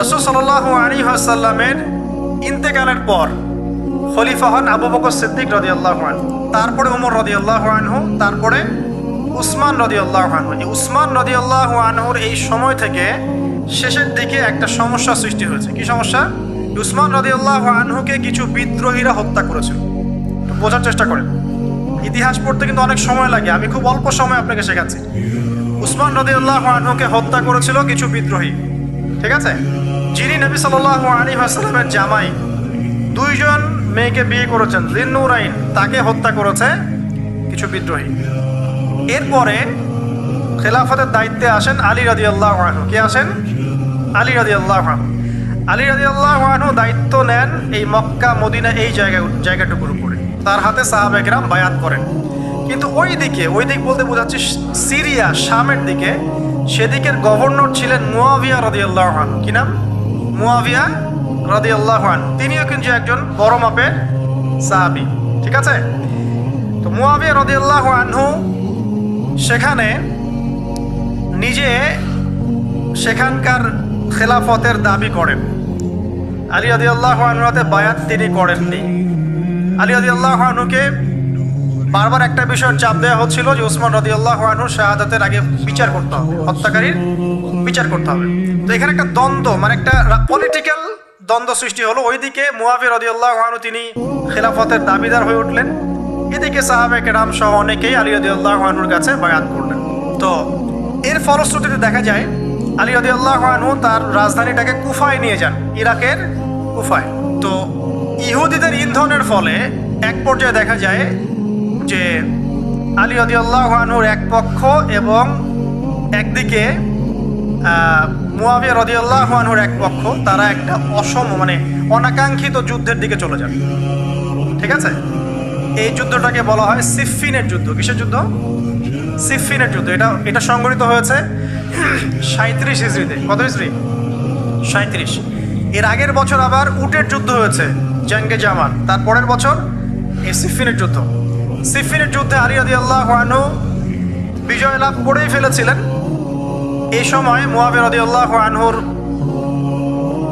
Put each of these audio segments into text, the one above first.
রাসূল সাল্লাল্লাহু আলাইহি ওয়াসাল্লামের ইন্তেকালের পর খলিফা হন আবু বকর সিদ্দিক রাদিয়াল্লাহু আনহু, তারপরে ওমর রাদিয়াল্লাহু আনহু, তারপরে উসমান রাদিয়াল্লাহু আনহু। এই উসমান রাদিয়াল্লাহু আনহুর এই সময় থেকে শেষের দিকে একটা সমস্যা সৃষ্টি হয়েছে। কি সমস্যা? উসমান রাদিয়াল্লাহু আনহুকে কিছু বিদ্রোহীরা হত্যা করেছিল। একটু বোঝার চেষ্টা করেন, ইতিহাস পড়তে কিন্তু অনেক সময় লাগে, আমি খুব অল্প সময় আপনাকে শেখাচ্ছি। উসমান রাদিয়াল্লাহু আনহুকে হত্যা করেছিল কিছু বিদ্রোহী, ঠিক আছে? যিনি নবী সাল্লাল্লাহু আলাইহি ওয়াসাল্লামের জামাই, দুইজন মেয়েকে বিয়ে করেছেন, যিন্নুরাইন, তাকে হত্যা করেছে কিছু বিদ্রোহী। এরপরে খেলাফতের দায়িত্বে আসেন আলী রাদিয়াল্লাহু আনহু। কে আসেন? আলী রাদিয়াল্লাহু আনহু। আলী রাদিয়াল্লাহু আনহু দায়িত্ব নেন এই মক্কা মদিনা এই জায়গাটুকুর উপরে। তার হাতে সাহাবায়ে কেরাম বায়াত করেন। কিন্তু ওই দিক বলতে বোঝাচ্ছে সিরিয়া, শামের দিকে, সেদিকের গভর্নর ছিলেন মুয়াবিয়া রাদিয়াল্লাহু আনহু। কি নাম? মুয়াবিয়া রাদিয়াল্লাহু আনহু। তিনিও কিন্তু একজন বড় মাপের সাহাবী, ঠিক আছে? তো মুয়াবিয়া রাদিয়াল্লাহু আনহু সেখানে নিজে সেখানকার খেলাফতের দাবি করেন। আলী রাদিয়াল্লাহু আনহুর হাতে বায়াত তিনি করেননি। আলী রাদিয়াল্লাহু আনহুকে বারবার একটা বিষয়ের চাপ দেওয়া হচ্ছিল যে উসমান রাদিয়াল্লাহু আনহুর শাহাদাতের আগে বিচার করতে হবে, হত্যাকারীর বিচার করতে হবে। তো এখানে একটা দ্বন্দ্ব, মানে একটা পলিটিক্যাল দ্বন্দ্ব সৃষ্টি হলো। ওইদিকে মুয়াবিয়া রাদিয়াল্লাহু আনহু তিনি খেলাফতের দাবিদার হয়ে উঠলেন, এদিকে সাহাবায়ে কেরাম সহ অনেকেই আলী রাদিয়াল্লাহু আনহুর কাছে বায়াত করলেন। তো এর ফলশ্রুতিতে দেখা যায় আলী রাদিয়াল্লাহু আনহু তার রাজধানীটাকে কুফায় নিয়ে যান, ইরাকের কুফায়। তো ইহুদিদের ইন্ধনের ফলে এক পর্যায়ে দেখা যায় যে আলী রাদিয়াল্লাহু আনহুর এক পক্ষ এবং একদিকে মুয়াবিয়া রাদিয়াল্লাহু আনহুর এক পক্ষ, তারা একটা অনাকাঙ্ক্ষিত যুদ্ধের দিকে চলে যান, ঠিক আছে? এই যুদ্ধটাকে বলা হয় সিফফিনের যুদ্ধ। কিসের যুদ্ধ? সিফফিনের যুদ্ধ। এটা সংঘটিত হয়েছে 37 হিজরিতে। কত হিজরি? 37। এর আগের বছর আবার উটের যুদ্ধ হয়েছে, জঙ্গে জামাল। তারপরের বছর এই সিফফিনের যুদ্ধ। সিফফিনের যুদ্ধে আলী রাদিয়াল্লাহু আনহু বিজয় লাভ করেই ফেলেছিলেন। এই সময় মুয়াবিয়া রাদিয়াল্লাহু আনহুর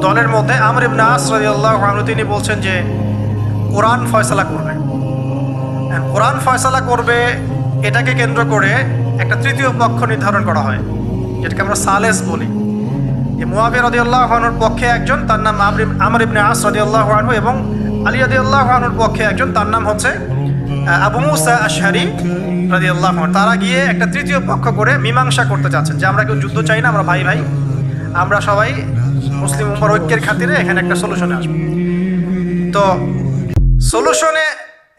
দলের মধ্যে আমর ইবনে আস রাদিয়াল্লাহু আনহু তিনি বলছেন যে কোরআন ফয়সালা করবে। কোরআন ফয়সালা করবে, এটাকে কেন্দ্র করে একটা তৃতীয় পক্ষ নির্ধারণ করা হয়, যেটাকে আমরা সালেস বলি। যে মুয়াবিয়া রাদিয়াল্লাহু আনহুর পক্ষে একজন, তার নাম আমর ইবনে আস রাদিয়াল্লাহু আনহু, এবং আলী রাদিয়াল্লাহু আনহুর পক্ষে একজন, তার নাম হচ্ছে আবু মুসা আশআরী রাদিয়াল্লাহু আনহু। তারা গিয়ে একটা তৃতীয় পক্ষ করে মীমাংসা করতে চাচ্ছেন যে আমরা কেউ যুদ্ধ চাই না, আমরা ভাই ভাই, আমরা সবাই মুসলিম উম্মার ঐক্যের খাতিরে এখানে একটা সলিউশনে আসবো। তো সলিউশনে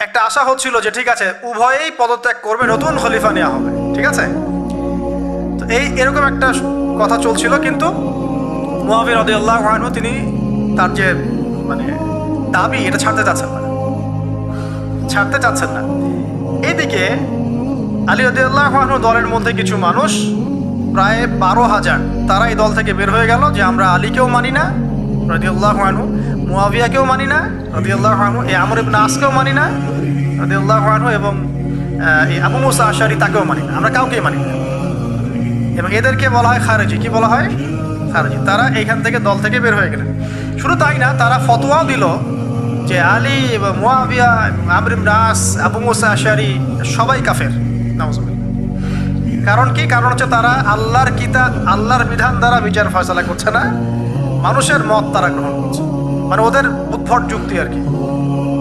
একটা আশা হচ্ছিল যে ঠিক আছে, উভয়েই পদত্যাগ করবে, নতুন খলিফা নেওয়া হবে, ঠিক আছে? তো এরকম একটা কথা চলছিল। কিন্তু মুয়াবিয়া রাদিয়াল্লাহু আনহু তিনি তার যে দাবি, এটা ছাড়তে চাচ্ছেন না। এইদিকে আলী রাদিয়াল্লাহু আনহু দলের মধ্যে কিছু মানুষ, প্রায় 12,000, তারা এই দল থেকে বের হয়ে গেল যে আমরা আলীকেও মানি না রাদিয়াল্লাহু আনহু, মুয়াবিয়াকেও মানি না রাদিয়াল্লাহু আনহু, এই আমর ইবনে আসকেও মানি না রাদিয়াল্লাহু আনহু, এবং এই আবু মুসা আশআরী তাকেও মানি না, আমরা কাউকেই মানি না। এবং এদেরকে বলা হয় খারেজি। কি বলা হয়? খারেজি। তারা এইখান থেকে দল থেকে বের হয়ে গেলেন। শুধু তাই না, তারা ফতোয়াও দিল যে আলী এবং মুয়াবিয়া, আমর ইবনে আস, আবু মুসা আশআরী সবাই কাফের। নাউজুবিল্লাহ। কারণ কি? কারণ হচ্ছে তারা আল্লাহর কিতাব, আল্লাহর বিধান দ্বারা বিচার ফয়সালা করছে না, মানুষের মত তারা গ্রহণ করছে। ওদের উদ্ভট যুক্তি আর কি।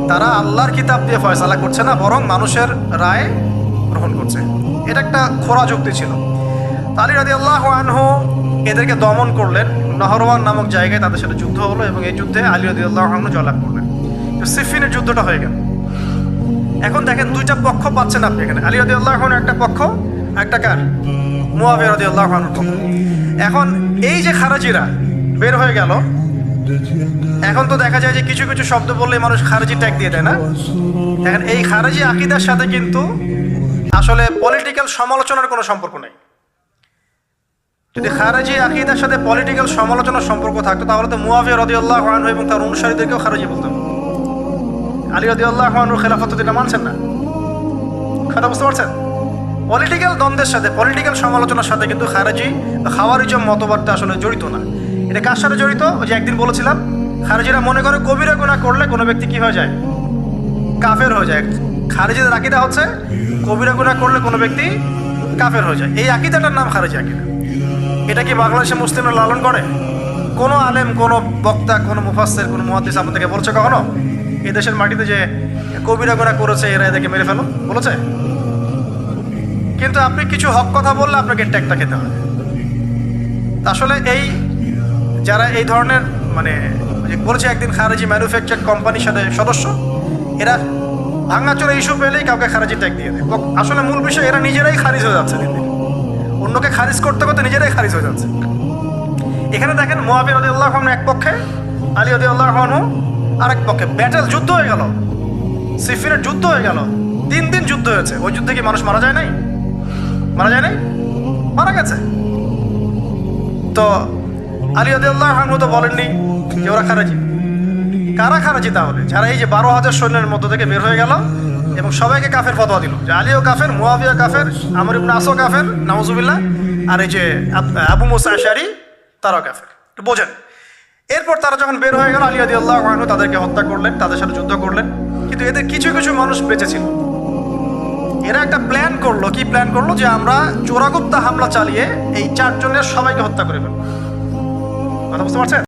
তারা আল্লাহর কিতাব দিয়ে ফয়সালা করছে না, বরং মানুষের রায় গ্রহণ করছে। এটা একটা খোরা যুক্তি ছিল। আলী রাদিয়াল্লাহু আনহু এদেরকে দমন করলেন। নহরওয়ান নামক জায়গায় তাদের সাথে যুদ্ধ হলো, এবং এই যুদ্ধে আলী রাদিয়াল্লাহু আনহু জয়লাভ করলেন। সিফফিনের যুদ্ধটা হয়ে গেল। এখন দেখেন দুইটা পক্ষ পাচ্ছেন আপনি এখানে, আলী রাদিয়াল্লাহু আনহু একটা পক্ষ, একটা কার? মুয়াবিয়া রাদিয়াল্লাহু আনহুর পক্ষ। এখন এই যে খারেজিরা বের হয়ে গেল, এখন তো দেখা যায় যে কিছু কিছু শব্দ বললে মানুষ খারেজি ট্যাগ দিয়ে দেয় না? এখন এই খারেজি আকীদার সাথে কিন্তু আসলে পলিটিক্যাল সমালোচনার কোনো সম্পর্ক নেই। যদি খারেজি আকীদার সাথে পলিটিক্যাল সমালোচনার সম্পর্ক থাকতো, তাহলে তো মুয়াবিয়া রাদিয়াল্লাহু আনহু এবং তার অনুসারীদেরকেও খারেজি বলতেন। আলী রাদিয়াল্লাহু আনহুর খেলাফত তিনি মানছেন না। কথা বুঝতে পারছেন? পলিটিক্যাল দ্বন্দ্বের সাথে, পলিটিক্যাল সমালোচনার সাথে কিন্তু খারেজি বা খাওয়ারিজম মতবাদটা আসলে জড়িত না। এটা কার সাথে জড়িত? ওই যে একদিন বলেছিলাম, খারেজিরা মনে করে কবিরা গুনাহ করলে কোনো ব্যক্তি কি হয়ে যায়? কাফের হয়ে যায়। খারেজিদের আকীদা হচ্ছে কবিরা গুনাহ করলে কোনো ব্যক্তি কাফের হয়ে যায়। এই আকীদাটার নাম খারেজি আকীদা। এটা কি বাংলাদেশে মুসলিমরা লালন করে? কোনো আলেম, কোনো বক্তা, কোনো মুফাসসির, কোনো মুহাদ্দিস আপনাদেরকে বলছে কখনো এই দেশের মাটিতে যে কবিরা গুনাহ করেছে এরা এদেরকে মেরে ফেলো? বলেছে? কিন্তু আপনি কিছু হক কথা বললে আপনাকে ট্যাগটা খেতে হবে। আসলে এই যারা এই ধরনের মানে বলেছে একদিন খারেজি ম্যানুফ্যাকচার কোম্পানির সাথে সদস্য, এরা ভাঙাচোরা ইস্যু পেলেই কাউকে খারেজি ট্যাগ দিয়ে দেয়। আসলে মূল বিষয় এরা নিজেরাই খারিজ হয়ে যাচ্ছে দিন দিন। অন্যকে খারিজ করতে করতে নিজেরাই খারিজ হয়ে যাচ্ছে। এখানে দেখেন মুআবিয়া রাদিয়াল্লাহু আনহু এক পক্ষে, আলী রাদিয়াল্লাহু আনহু আরেক পক্ষে। ব্যাটেল যুদ্ধ হয়ে গেল, সিফিনের যুদ্ধ হয়ে গেল, 3 দিন যুদ্ধ হয়েছে। ওই যুদ্ধে কি মানুষ মারা যায় নাই? মারা যায় নাই? মারা গেছে। তো আলী রাদিয়াল্লাহু আনহু তো বলেননি যে ওরা খারাজি। কারা খারাজি তাহলে? যারা এই যে 12,000 সৈন্যের মধ্য থেকে বের হয়ে গেল এবং সবাইকে কাফের ফতোয়া দিল যে আলীও কাফের, মুআবিয়া কাফের, আমর ইবনে আসও কাফের, নাউজুবিল্লাহ, আর এই যে আবু মুসা আশআরী তারাও কাফের। একটু বোঝেন। এরপর তারা যখন বের হয়ে গেল, আলী রাদিয়াল্লাহু আনহু তাদেরকে হত্যা করলেন, তাদের সাথে যুদ্ধ করলেন। কিন্তু এদের কিছু কিছু মানুষ বেঁচে ছিল। এরা একটা প্ল্যান করলো। কি প্ল্যান করলো? যে আমরা চোরাগুপ্তা হামলা চালিয়ে এই 4 জনের সবাইকে হত্যা করে ফেলবো। কথা বুঝতে পারছেন?